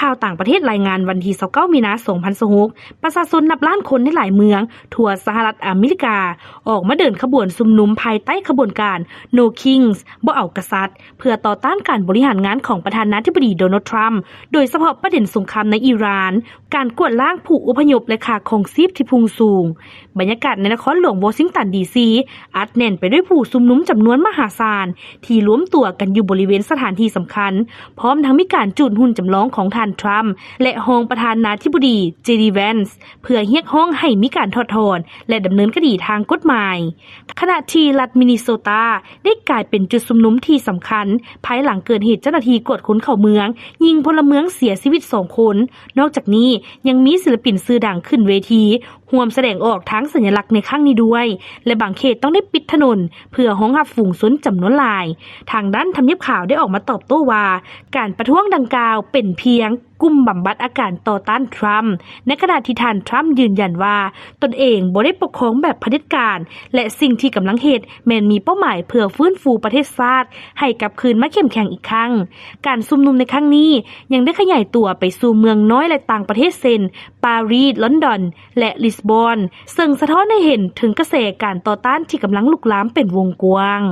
ข่าวต่างประเทศรายงานวันที่29 มีนาคม 2026ประชาชนนับล้านคนในหลายเมืองทั่วสหรัฐอเมริกาออกมาเดินขบวนชุมนุมภายใต้ขบวนการ No Kings บ่เอากษัตริย์เพื่อต่อต้านการบริหารงานของประธานาธิบดีโดนัลด์ทรัมป์โดยเฉพาะประเด็นสงครามในอิหร่านการกวดล้างผู้อพยพและค่าครองชีพที่พุ่งสูงบรรยากาศในนครหลวงวอชิงตันดีซีอัดแน่นไปด้วยผู้ชุมนุมจำนวนมหาศาลที่รวมตัวกันอยู่บริเวณสถานที่สำคัญพร้อมทั้งมีการจุดหุ่นจำลองของท่านทรัมป์และรองประธานาธิบดีเจดีแวนส์เพื่อเรียกร้องให้มีการถอดถอนและดำเนินคดีทางกฎหมายขณะที่รัฐมินนิโซตาได้กลายเป็นจุดชุมนุมที่สำคัญภายหลังเกิดเหตุเจ้าหน้าที่กวดค้นเข้าเมืองยิงพลเมืองเสียชีวิต2 คนนอกจากนี้ยังมีศิลปินชื่อดังขึ้นเวทีร่วมแสดงออกทั้งสัญลักษณ์ในครั้งนี้ด้วยและบางเขตต้องได้ปิดถนนเพื่อรองรับฝูงชนจำนวนหลายทางด้านทำเนียบขาวได้ออกมาตอบโต้ว่าการประท้วงดังกล่าวเป็นเพียงกลุ่มบำบัดอาการต่อต้านทรัมป์ในขณะที่ท่านทรัมป์ยืนยันว่าตนเองบ่ได้ปกครองแบบเผด็จการและสิ่งที่กำลังเฮ็ดแม้นมีเป้าหมายเพื่อฟื้นฟูประเทศชาติให้กลับคืนมาเข้มแข็งอีกครั้งการชุมนุมในครั้งนี้ยังได้ขยายตัวไปสู่เมืองน้อยและต่างประเทศเช่นปารีสลอนดอนและลิสบอนซึ่งสะท้อนให้เห็นถึงกระแสการต่อต้านที่กำลังลุกลามเป็นวงกว้าง